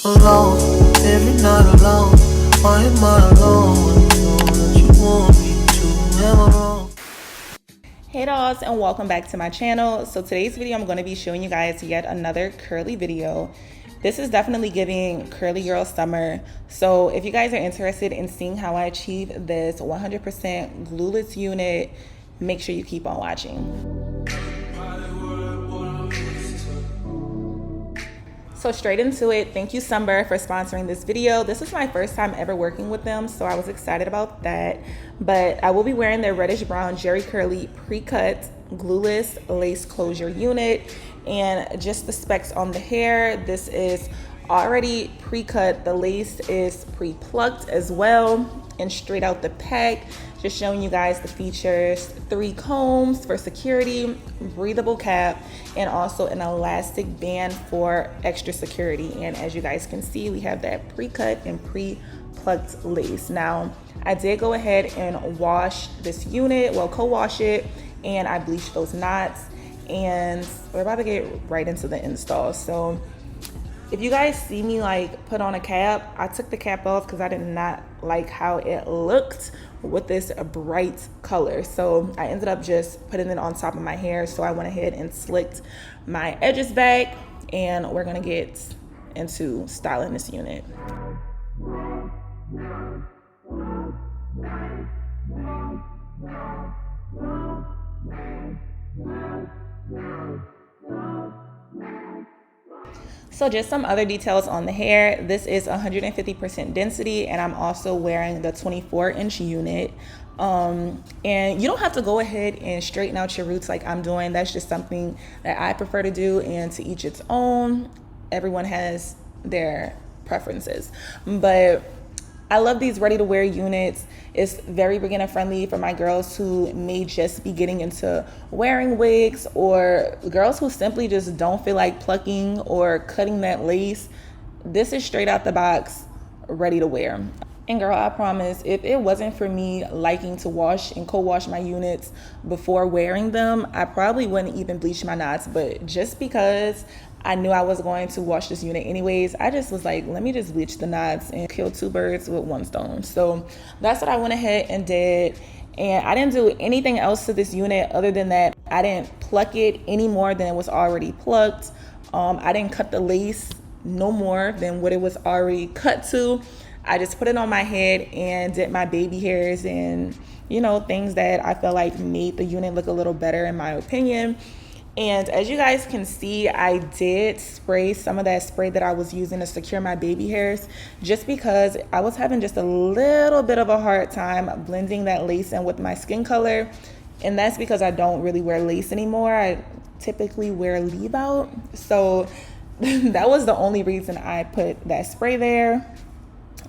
alone, leave me not alone. Why am I alone when you know that you want me to? Am I wrong? Hey dolls, and welcome back to my channel. So today's video I'm going to be showing you guys yet another curly video. This is definitely giving curly girl summer. So if you guys are interested in seeing how I achieve this 100% glueless unit, make sure you keep on watching. So straight into it, thank you Sunber for sponsoring this video. This is my first time ever working with them, so I was excited about that. But I will be wearing their reddish brown Jerry Curly pre-cut glueless lace closure unit. And just the specs on the hair, this is already pre-cut. The lace is pre-plucked as well and straight out the pack. Just showing you guys the features: 3 combs for security, breathable cap, and also an elastic band for extra security. And as you guys can see, we have that pre-cut and pre-plucked lace. Now, I did go ahead and wash this unit, well, co-wash it, and I bleached those knots. And we're about to get right into the install. So if you guys see me like put on a cap, I took the cap off because I did not like how it looked with this bright color. So I ended up just putting it on top of my hair. So I went ahead and slicked my edges back, and we're gonna get into styling this unit. So just some other details on the hair. This is 150% density, and I'm also wearing the 24-inch unit. And you don't have to go ahead and straighten out your roots like I'm doing. That's just something that I prefer to do, and to each its own. Everyone has their preferences. But I love these ready to wear units. It's very beginner friendly for my girls who may just be getting into wearing wigs, or girls who simply just don't feel like plucking or cutting that lace. This is straight out the box, ready to wear. And girl, I promise, if it wasn't for me liking to wash and co-wash my units before wearing them, I probably wouldn't even bleach my knots. But just because I knew I was going to wash this unit anyways, I just was like, let me just bleach the knots and kill 2 birds with 1 stone. So that's what I went ahead and did. And I didn't do anything else to this unit other than that. I didn't pluck it any more than it was already plucked. I didn't cut the lace no more than what it was already cut to. I just put it on my head and did my baby hairs and, you know, things that I felt like made the unit look a little better in my opinion. And as you guys can see, I did spray some of that spray that I was using to secure my baby hairs, just because I was having just a little bit of a hard time blending that lace in with my skin color. And that's because I don't really wear lace anymore. I typically wear leave out. So that was the only reason I put that spray there.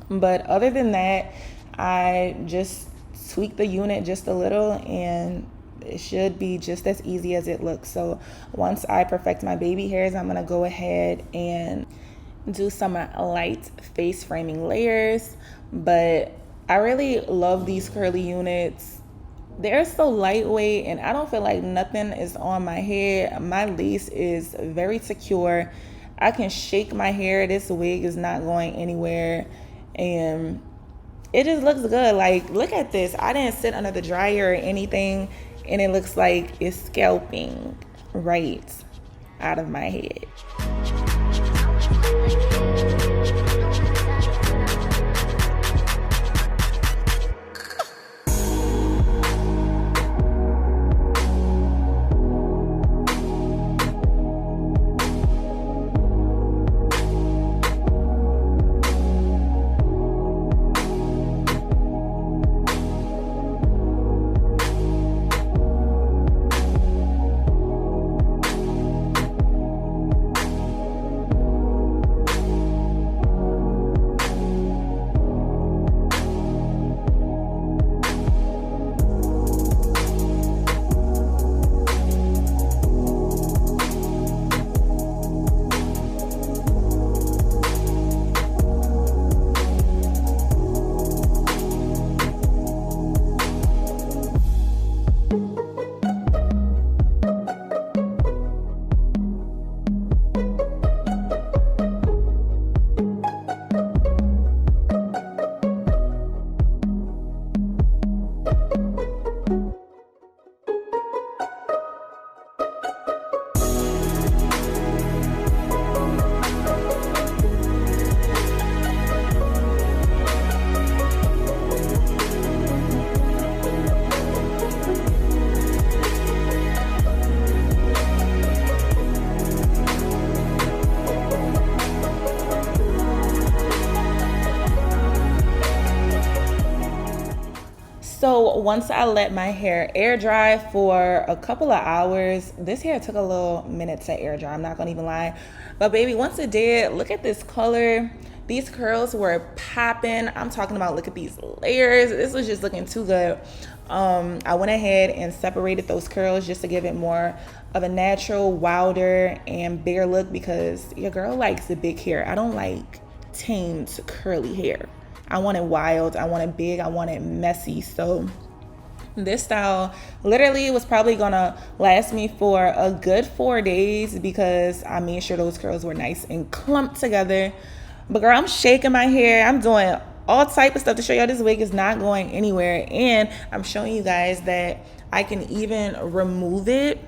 But other than that, I just tweaked the unit just a little, and it should be just as easy as it looks. So once I perfect my baby hairs, I'm gonna go ahead and do some light face framing layers. But I really love these curly units. They're so lightweight, and I don't feel like nothing is on my head. My lace is very secure. I can shake my hair. This wig is not going anywhere, and it just looks good. Like, look at this. I didn't sit under the dryer or anything, and it looks like it's scalping right out of my head. So once I let my hair air dry for a couple of hours, this hair took a little minute to air dry, I'm not gonna even lie. But baby, once it did, look at this color. These curls were popping. I'm talking about, look at these layers. This was just looking too good. I went ahead and separated those curls just to give it more of a natural, wilder, and bigger look, because your girl likes the big hair. I don't like tamed curly hair. I want it wild, I want it big, I want it messy. So this style literally was probably gonna last me for a good 4 days because I made sure those curls were nice and clumped together. But girl, I'm shaking my hair, I'm doing all type of stuff to show y'all this wig is not going anywhere, and I'm showing you guys that I can even remove it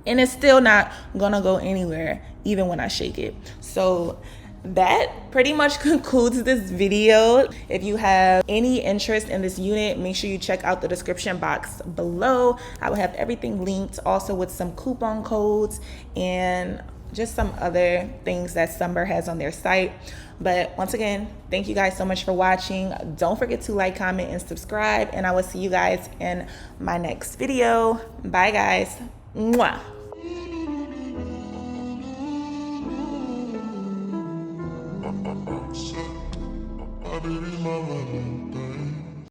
and it's still not gonna go anywhere even when I shake it. So that pretty much concludes this video. If you have any interest in this unit, make sure you check out the description box below. I will have everything linked, also with some coupon codes and just some other things that Sunber has on their site. But once again, thank you guys so much for watching. Don't forget to like, comment, and subscribe, and I will see you guys in my next video. Bye guys. Mwah. Baby, mama.